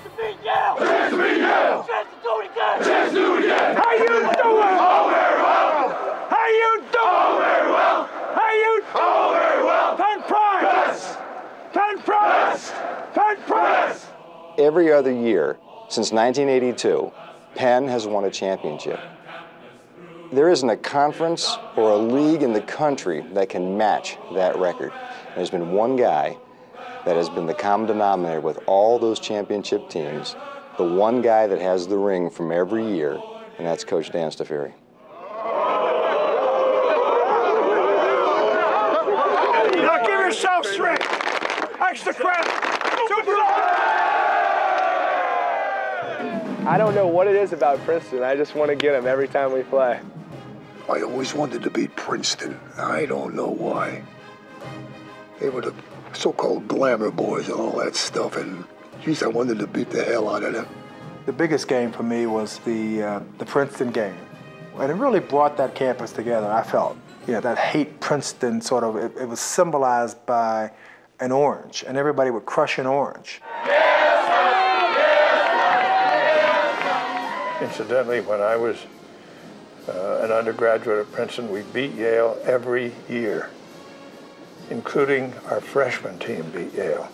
to beat Yale! Chance to beat Yale! Chance to do it again! Chance to do it again! How you doing? Oh, very well! How you doing? Oh, very well! How you doing? Oh, very well! Penn Prime! Best! Penn Prime! Best! Penn Prime! Best! Every other year since 1982, Penn has won a championship. There isn't a conference or a league in the country that can match that record. There's been one guy that has been the common denominator with all those championship teams, the one guy that has the ring from every year, and that's Coach Dan Staffieri. Now give yourself strength. Extra credit. I don't know what it is about Princeton. I just want to get them every time we play. I always wanted to beat Princeton. I don't know why. They were the so-called glamour boys and all that stuff, and geez, I wanted to beat the hell out of them. The biggest game for me was the Princeton game. And it really brought that campus together, I felt. You know, that hate Princeton sort of, it was symbolized by an orange, and everybody would crush an orange. Incidentally, when I was an undergraduate at Princeton, we beat Yale every year, including our freshman team beat Yale.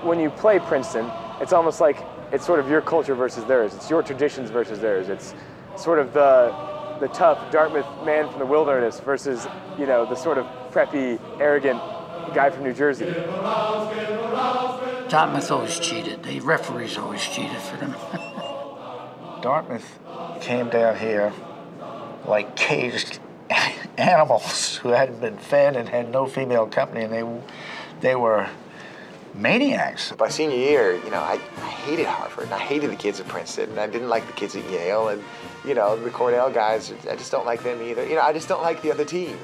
When you play Princeton, it's almost like it's sort of your culture versus theirs. It's your traditions versus theirs. It's sort of the tough Dartmouth man from the wilderness versus, you know, the sort of preppy, arrogant guy from New Jersey. Dartmouth always cheated. The referees always cheated for them. Dartmouth came down here like caged animals who hadn't been fed and had no female company, and they were maniacs. By senior year, you know, I hated Harvard, and I hated the kids at Princeton, and I didn't like the kids at Yale, and, you know, the Cornell guys, I just don't like them either. You know, I just don't like the other teams.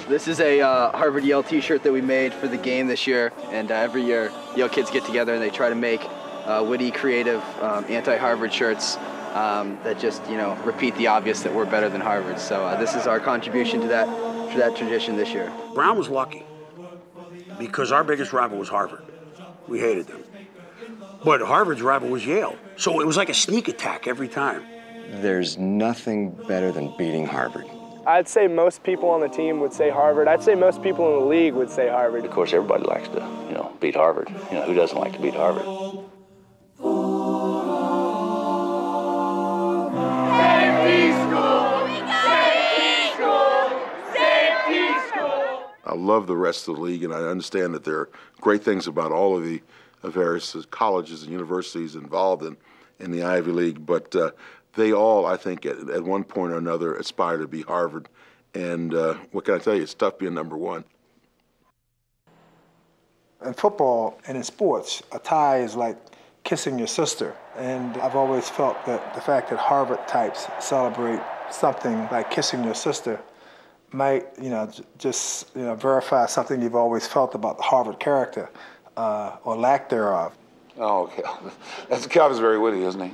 This is a Harvard-Yale t-shirt that we made for the game this year, and every year Yale kids get together and they try to make witty, creative, anti-Harvard shirts that just, you know, repeat the obvious that we're better than Harvard. So this is our contribution to that tradition this year. Brown was lucky because our biggest rival was Harvard. We hated them. But Harvard's rival was Yale. So it was like a sneak attack every time. There's nothing better than beating Harvard. I'd say most people on the team would say Harvard. I'd say most people in the league would say Harvard. Of course, everybody likes to, you know, beat Harvard. You know, who doesn't like to beat Harvard? Safety school! Safety school! Safety school! I love the rest of the league, and I understand that there are great things about all of the various colleges and universities involved in the Ivy League, but they all, I think, at one point or another aspire to be Harvard. And what can I tell you? It's tough being number one. In football and in sports, a tie is like kissing your sister. And I've always felt that the fact that Harvard types celebrate something like kissing your sister might, you know, just, you know, verify something you've always felt about the Harvard character or lack thereof. Oh, okay. That was very witty, isn't he?